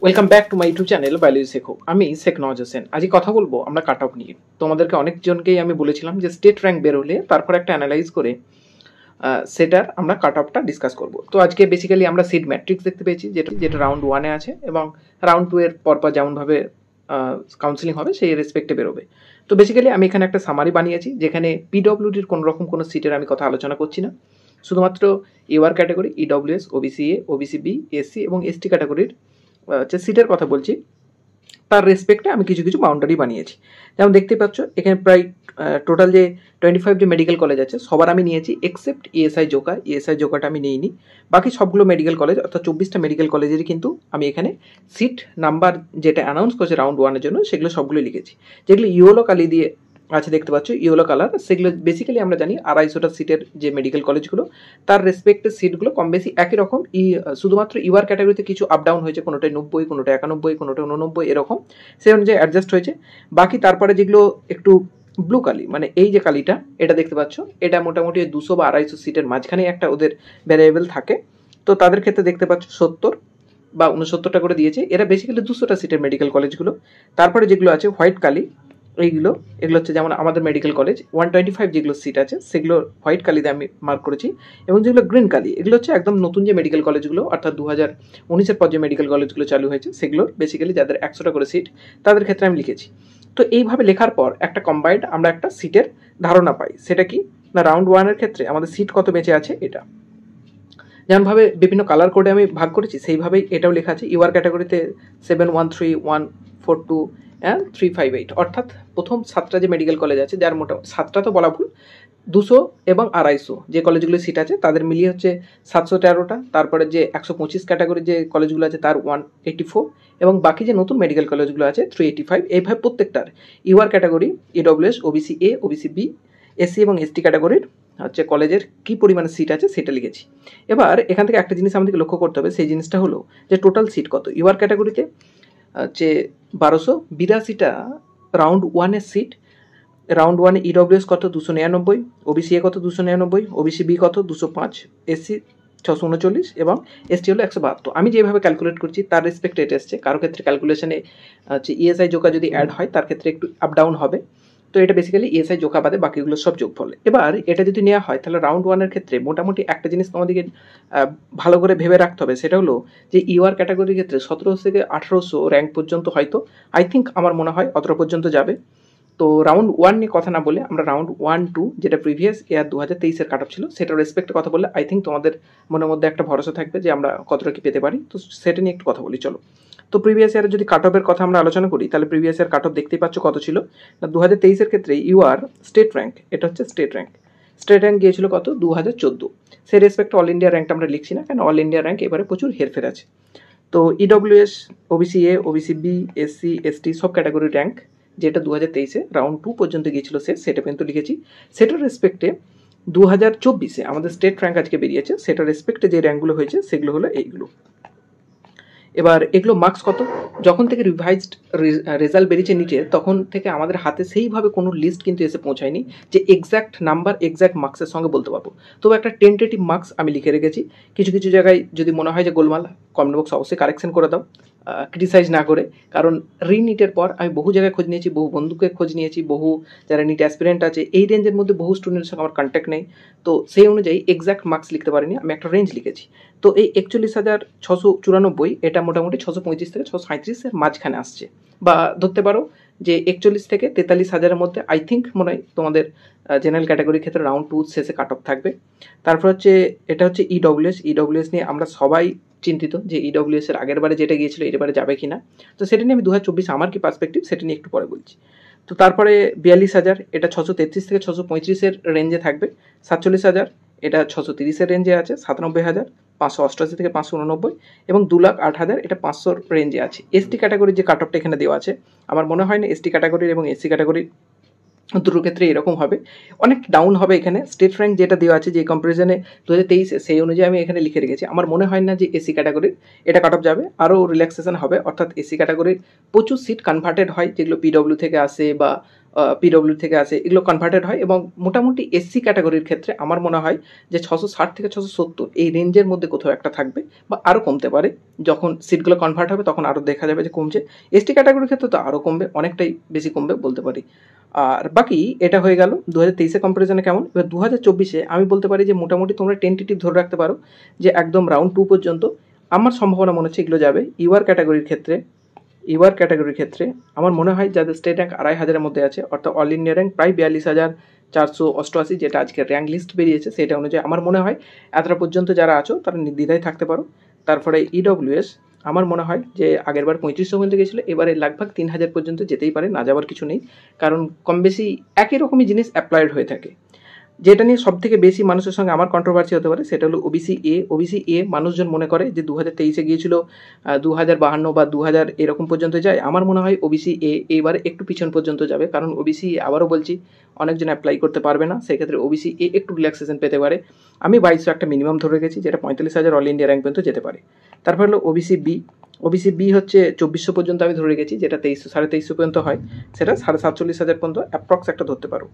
Welcome back to my YouTube channel value শেখো। আমি শেখ নওয়াজ হোসেন। আজকে কথা বলবো আমরা কাট অফ নিয়ে। তোমাদেরকে অনেকজনকেই আমি বলেছিলাম যে স্টেট র্যাঙ্ক বেরোলে তারপর একটা অ্যানালাইজ করে সেটার আমরা কাট অফটা ডিসকাস করব। তো আজকে বেসিক্যালি আমরা সিট ম্যাট্রিক্স দেখতে পেয়েছি, যেটা রাউন্ড ওয়ানে আছে এবং রাউন্ড টু এর পরপর যেমনভাবে কাউন্সিলিং হবে সেই রেসপেক্টে বেরোবে। তো বেসিক্যালি আমি এখানে একটা সামারি বানিয়েছি যেখানে পিডব্লিউডির কোনো রকম কোনো সিটের আমি কথা আলোচনা করছি না, শুধুমাত্র UR category, EWS, OBC A, OBC B, SC এবং এসটি ক্যাটাগরির যে সিটের কথা বলছি তার রেসপেক্টে আমি কিছু কিছু বাউন্ডারি বানিয়েছি। যেমন দেখতে পাচ্ছ এখানে প্রায় টোটাল যে 25 যে মেডিকেল কলেজ আছে সবার আমি নিয়েছি এক্সেপ্ট ইএসআই জোকা। ইএসআই জোকাটা আমি নিইনি, বাকি সবগুলো মেডিকেল কলেজ অর্থাৎ 24টা মেডিকেল কলেজেরই কিন্তু আমি এখানে সিট নাম্বার যেটা অ্যানাউন্স করেছে রাউন্ড ওয়ানের জন্য সেগুলো সবগুলো লিখেছি। যেগুলো ইয়েলো কালি দিয়ে আছে দেখতে পাচ্ছ, ইয়েলো কালার, সেগুলো বেসিক্যালি আমরা জানি 250টা সিটের যে মেডিকেল কলেজগুলো তার রেসপেক্টের সিটগুলো কম বেশি একই রকম। শুধুমাত্র ইউআর ক্যাটাগরিতে কিছু আপ ডাউন হয়েছে, কোনোটায় 90, কোনোটা 91, কোনোটা 89 এরকম, সেই অনুযায়ী অ্যাডজাস্ট হয়েছে। বাকি তারপরে যেগুলো একটু ব্লু কালি, মানে এই যে কালিটা এটা দেখতে পাচ্ছ, এটা মোটামুটি 200 বা 250 সিটের মাঝখানে একটা ওদের ভ্যারিয়েবল থাকে। তো তাদের ক্ষেত্রে দেখতে পাচ্ছ 70 বা 69টা করে দিয়েছে। এরা বেসিক্যালি 200টা সিটের মেডিকেল কলেজগুলো। তারপরে যেগুলো আছে হোয়াইট কালি, এগুলো হচ্ছে যেমন আমাদের মেডিকেল কলেজ 125 যেগুলো সিট আছে সেগুলো হোয়াইট কালিতে আমি মার্ক করেছি। এবং যেগুলো গ্রিন কালি এগুলো হচ্ছে একদম নতুন যে মেডিকেল কলেজগুলো, অর্থাৎ 2019-এর পর যে মেডিকেল কলেজগুলো চালু হয়েছে সেগুলোর বেসিক্যালি যাদের 100টা করে সিট তাদের ক্ষেত্রে আমি লিখেছি। তো এইভাবে লেখার পর একটা কম্বাইন্ড আমরা একটা সিটের ধারণা পাই। সেটা কি না, রাউন্ড ওয়ানের ক্ষেত্রে আমাদের সিট কত বেঁচে আছে এটা যেমনভাবে বিভিন্ন কালার কোডে আমি ভাগ করেছি সেইভাবেই এটাও লেখা আছে। ইউআর ক্যাটাগরিতে 713142 অ্যান্ড 358, অর্থাৎ প্রথম 7টা যে মেডিকেল কলেজ আছে, যার মোটা 7টা তো বলা ভুল, 200 এবং 250 যে কলেজগুলো সিট আছে তাদের মিলিয়ে হচ্ছে 713টা। তারপরে যে 125 ক্যাটাগরির যে কলেজগুলো আছে তার 184, এবং বাকি যে নতুন মেডিকেল কলেজগুলো আছে 385। এইভাবে প্রত্যেকটার UR category, EWS, OBC A, OBC B, SC এবং এসটি ক্যাটাগরির হচ্ছে কলেজের কী পরিমাণে সিট আছে সেটা লিখেছি। এবার এখান থেকে একটা জিনিস আমাদেরকে লক্ষ্য করতে হবে, সেই জিনিসটা হলো যে টোটাল সিট কত। ইউআর ক্যাটাগরিতে হচ্ছে 1282টা রাউন্ড ওয়ানের সিট। রাউন্ড ওয়ানে ইডব্লিউএস কত 299, ওবিসি এ কত 299, ওবিসি বি কত 205, এসসি 639 এবং এসটি হলো 172। আমি যেভাবে ক্যালকুলেট করছি তার রেসপেক্টে এটা এসছে। কারো ক্ষেত্রে ক্যালকুলেশনে হচ্ছে ইএসআই জোকা যদি অ্যাড হয় তার ক্ষেত্রে একটু আপ ডাউন হবে। তো এটা বেসিক্যালি ইএসআই জোকা বাদে বাকিগুলো সব যোগফল। এবার এটা যদি নেওয়া হয় তাহলে রাউন্ড ওয়ানের ক্ষেত্রে মোটামুটি একটা জিনিস তোমাদেরকে ভালো করে ভেবে রাখতে হবে, সেটা হলো যে ইউআর ক্যাটাগরির ক্ষেত্রে 1700 থেকে 1800 র্যাঙ্ক পর্যন্ত হয়তো আই থিঙ্ক আমার মনে হয় অতটা পর্যন্ত যাবে। তো রাউন্ড ওয়ান নিয়ে কথা না বলে আমরা রাউন্ড 1-2 যেটা প্রিভিয়াস ইয়ার 2023-এর কাট অফ ছিল সেটার রেসপেক্টে কথা বললে আই থিঙ্ক তোমাদের মনের মধ্যে একটা ভরসা থাকবে যে আমরা কতটা কি পেতে পারি। তো সেটা নিয়ে একটু কথা বলি চলো। তো প্রিভিয়াস ইয়ারের যদি কাট অফের কথা আমরা আলোচনা করি তাহলে প্রিভিয়াস ইয়ার কাট অফ দেখতেই পাচ্ছ কত ছিল না, 2023-এর ক্ষেত্রে ইউআর স্টেট র্যাঙ্ক, এটা হচ্ছে স্টেট র্যাঙ্ক, স্টেট র্যাঙ্ক গিয়েছিল কত 2014। সেই রেসপেক্টে অল ইন্ডিয়া র্যাঙ্কটা আমরা লিখছি না, কারণ অল ইন্ডিয়া র্যাঙ্ক এবারে প্রচুর হেরফের আছে। তো EWS, OBC A, OBC B, SC, ST সব ক্যাটাগরির র্যাঙ্ক যেটা 2023-এ রাউন্ড 2 পর্যন্ত গিয়েছিল সেটা কিন্তু লিখেছি। সেটার রেসপেক্টে 2024-এ আমাদের স্টেট র্যাঙ্ক আজকে বেরিয়েছে, সেটার রেসপেক্টে যে র্যাঙ্কগুলো হয়েছে সেগুলো হলো এইগুলো। এবার এগুলো মার্কস কত, যখন থেকে রিভাইজড রেজাল্ট বেরিয়েছে নিচে তখন থেকে আমাদের হাতে সেইভাবে কোনো লিস্ট কিন্তু এসে পৌঁছায়নি যে এক্স্যাক্ট নাম্বার এক্স্যাক্ট মার্কসের সঙ্গে বলতে পারবো। তবে একটা টেন্টেটিভ মার্কস আমি লিখে রেখেছি। কিছু কিছু জায়গায় যদি মনে হয় যে গোলমাল, কমেন্ট বক্স অবশ্যই কারেকশন করে দাও, ক্রিটিসাইজ না করে। কারণ রিনিটের পর আমি বহু জায়গায় খোঁজ নিয়েছি, বহু বন্ধুকে খোঁজ নিয়েছি, বহু যারা নিট অ্যাসপিরেন্ট আছে এই রেঞ্জের মধ্যে বহু স্টুডেন্টের সঙ্গে আমার কন্ট্যাক্ট নেই। তো সেই অনুযায়ী এক্স্যাক্ট মার্কস লিখতে পারিনি, আমি একটা রেঞ্জ লিখেছি। তো এই 41,694 এটা মোটামুটি 635 থেকে 637-এর মাঝখানে আসছে, বা ধরতে পারো যে 41 থেকে 43,000-এর মধ্যে আই থিঙ্ক মনে হয় তোমাদের জেনারেল ক্যাটাগরির ক্ষেত্রে রাউন্ড 2 শেষে কাট অফ থাকবে। তারপর হচ্ছে এটা হচ্ছে ইডব্লিউএস নিয়ে আমরা সবাই চিন্তিত যে ইডব্লিউএস এর আগের বারে যেটা গিয়েছিল এবারে যাবে কিনা। তো সেটা নিয়ে আমি 2024 আমার কি পার্সপেক্টিভ সেটা নিয়ে একটু পরে বলছি। তো তারপরে 42,000 এটা 633 থেকে 635-এর রেঞ্জে থাকবে। 47,000 এটা 630-এর রেঞ্জে আছে। 97,000 588 থেকে 589 এবং 2,08,000 এটা 500-র রেঞ্জে আছে। এসটি ক্যাটাগরির যে কাট অফটা এখানে দেওয়া আছে আমার মনে হয় না এসটি ক্যাটাগরির এবং এসসি ক্যাটাগরির দুটোর ক্ষেত্রে এরকম হবে, অনেক ডাউন হবে। এখানে স্টেট র্যাঙ্ক যেটা দেওয়া আছে যে কম্পারিজনে 2023 সেই অনুযায়ী আমি এখানে লিখে রেখেছি। আমার মনে হয় না যে এসি ক্যাটাগরির এটা কাট অফ যাবে, আরও রিল্যাক্সেশন হবে। অর্থাৎ এসি ক্যাটাগরির প্রচুর সিট কনভার্টেড হয় যেগুলো পিডব্লিউ থেকে আসে বা পিডব্লিউ থেকে আসে, এগুলো কনভার্টেড হয় এবং মোটামুটি এসসি ক্যাটাগরির ক্ষেত্রে আমার মনে হয় যে 660 থেকে 670 এই রেঞ্জের মধ্যে কোথাও একটা থাকবে বা আরও কমতে পারে। যখন সিটগুলো কনভার্ট হবে তখন আরও দেখা যাবে যে কমছে। এসটি ক্যাটাগরির ক্ষেত্রে তো আরও কমবে, অনেকটাই বেশি কমবে বলতে পারি। আর বাকি এটা হয়ে গেল 2023 কম্পারিজনে কেমন। এবার 2024 আমি বলতে পারি যে মোটামুটি তোমরা টেন্টেটিভ ধরে রাখতে পারো যে একদম রাউন্ড 2 পর্যন্ত আমার সম্ভাবনা মনে হচ্ছে এগুলো যাবে। ইউআর ক্যাটাগরির ক্ষেত্রে আমার মনে হয় যাদের স্টেট র্যাঙ্ক 2500-এর মধ্যে আছে, অর্থাৎ অল ইন্ডিয়া র্যাঙ্ক প্রায় 42,488, যেটা আজকে র্যাঙ্ক লিস্ট বেরিয়েছে সেটা অনুযায়ী আমার মনে হয় এতটা পর্যন্ত যারা আছো তারা নির্দ্বিধায় থাকতে পারো। তারপরে ইডব্লিউএস আমার মনে হয় যে আগেরবার 3500 পর্যন্ত গেছিলো, এবারে লাগভাগ 3000 পর্যন্ত যেতেই পারে, না যাওয়ার কিছু নেই, কারণ কম বেশি একই রকমই জিনিস অ্যাপ্লাইড হয়ে থাকে। যেটা নিয়ে সব থেকে বেশি মানুষের সঙ্গে আমার কন্ট্রোভার্সি হতে পারে সেটা হলো ওবিসি এ মানুষজন মনে করে যে 2023 গিয়েছিল 2052 বা 2000 এরকম পর্যন্ত যায়। আমার মনে হয় ওবিসি এ এবারে একটু পিছন পর্যন্ত যাবে, কারণ ওবিসি আবারও বলছি অনেকজন অ্যাপ্লাই করতে পারবে না, সেক্ষেত্রে ওবিসি এ একটু রিল্যাক্সেশন পেতে পারে। আমি 2200 একটা মিনিমাম ধরে গেছি, যেটা 45,000 অল ইন্ডিয়া র্যাঙ্ক পর্যন্ত যেতে পারে। তারপর হলো ওবিসি বি হচ্ছে 2400 পর্যন্ত আমি ধরে রেখেছি, যেটা 2300-2350 পর্যন্ত হয়, সেটা 47,500 পর্যন্ত অ্যাপ্রক্স একটা ধরতে পারো।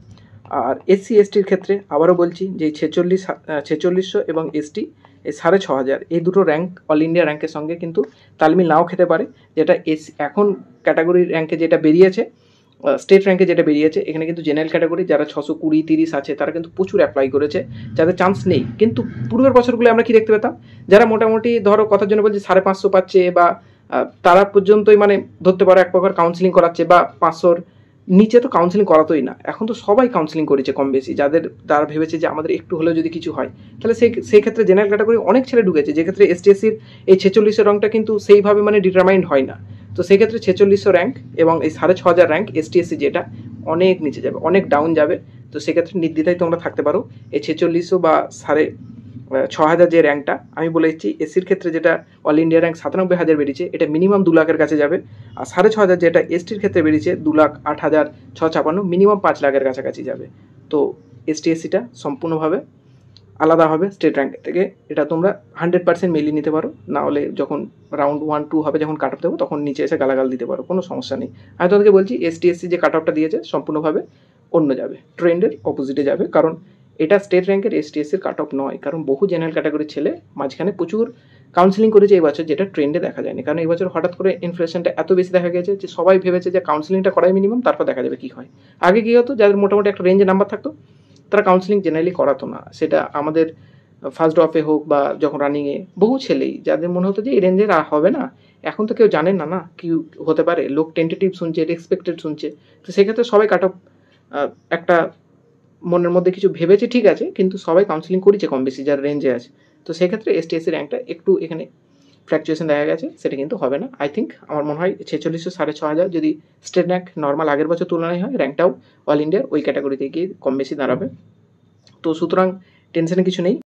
আর এসসি এসটির ক্ষেত্রে আবারও বলছি যে 4600 এবং এসটি এই 6500 এই দুটো র্যাঙ্ক অল ইন্ডিয়া র্যাঙ্কের সঙ্গে কিন্তু তালমিল নাও খেতে পারে। যেটা এখন ক্যাটাগরি র্যাঙ্কে যেটা বেরিয়েছে, স্টেট র্যাঙ্কে যেটা বেরিয়েছে, এখানে কিন্তু জেনারেল ক্যাটাগরি যারা 620-30 আছে তারা কিন্তু প্রচুর অ্যাপ্লাই করেছে, যাদের চান্স নেই। কিন্তু পূর্বের বছরগুলো আমরা কি দেখতে পেতাম, যারা মোটামুটি ধরো কথার জন্য বলছি 550 পাচ্ছে বা তারা পর্যন্তই মানে ধরতে পারো এক প্রকার কাউন্সিলিং করাচ্ছে, বা 500-র নিচে তো কাউন্সিলিং করাতোই না। এখন তো সবাই কাউন্সিলিং করেছে কম বেশি, তারা ভেবেছে যে আমাদের একটু হলেও যদি কিছু হয়, তাহলে সেই ক্ষেত্রে জেনারেল ক্যাটাগরি অনেক ছেলে ঢুকেছে, যেক্ষেত্রে এসটিএসসির এই 4600 র্যাঙ্কটা কিন্তু সেইভাবে মানে ডিটারমাইন্ড হয় না। তো সেক্ষেত্রে 4600 র্যাঙ্ক এবং এই 6500 র্যাঙ্ক এসটিএসসি যেটা অনেক নিচে যাবে, অনেক ডাউন যাবে। তো সেক্ষেত্রে নির্দ্বিধায় তোমরা থাকতে পারো। এই 4600 বা 6500 যে র্যাঙ্কটা আমি বলে দিচ্ছি, এসির ক্ষেত্রে যেটা অল ইন্ডিয়া র্যাঙ্ক 97,000 বেরিয়েছে, এটা মিনিমাম 2 লাখের কাছে যাবে। আর 6500 যেটা এসটির ক্ষেত্রে বেরিয়েছে 2,08,656, মিনিমাম 5 লাখের কাছাকাছি যাবে। তো এসটিএসসিটা সম্পূর্ণভাবে আলাদা হবে স্টেট র্যাঙ্ক থেকে, এটা তোমরা 100% মিলিয়ে নিতে পারো। না হলে যখন রাউন্ড 1-2 হবে, যখন কাট অফ দেবো, তখন নিচে এসে গালাগাল দিতে পারো, কোনো সমস্যা নেই। আমি তোমাদেরকে বলছি এসটিএসসি যে কাট অফটা দিয়েছে সম্পূর্ণভাবে অন্য যাবে, ট্রেন্ডের অপোজিটে যাবে, কারণ এটা স্টেট র্যাঙ্কের এসটিএসসির কাট অফ নয়। কারণ বহু জেনারেল ক্যাটাগরির ছেলে মাঝখানে প্রচুর কাউন্সিলিং করেছে এই বছর, যেটা ট্রেন্ডে দেখা যায়নি। কারণ এই বছর হঠাৎ করে ইনফ্লেশনটা এত বেশি দেখা গেছে যে সবাই ভেবেছে যে কাউন্সিলিংটা করাই মিনিমাম, তারপর দেখা যাবে কী হয়। আগে কী হতো, যাদের মোটামুটি একটা রেঞ্জে নাম্বার থাকতো তারা কাউন্সিলিং জেনারেলি করাতো না, সেটা আমাদের ফার্স্ট ড্রপে হোক বা যখন রানিংয়ে, বহু ছেলেই যাদের মনে হতো যে এই রেঞ্জের হবে না। এখন তো কেউ জানেন না কি হতে পারে, লোক টেন্টেটিভ শুনছে, এক্সপেক্টেড শুনছে। তো সেক্ষেত্রে সবাই কাট অফ একটা মনের মধ্যে কিছু ভেবেছে, ঠিক আছে, কিন্তু সবাই কাউন্সিলিং করেছে কম বেশি যার রেঞ্জে আছে। তো সেক্ষেত্রে এসটিএসসি র্যাঙ্কটা একটু এখানে ফ্ল্যাকচুয়েশন দেখা গেছে, সেটা কিন্তু হবে না। আই থিঙ্ক আমার মনে হয় 4600 6500 যদি স্টেট র্যাঙ্ক নর্মাল আগের বছর তুলনায় হয়, র্যাঙ্কটাও অল ইন্ডিয়ার ওই ক্যাটাগরিতে গিয়ে কম বেশি দাঁড়াবে। তো সুতরাং টেনশনে কিছু নেই।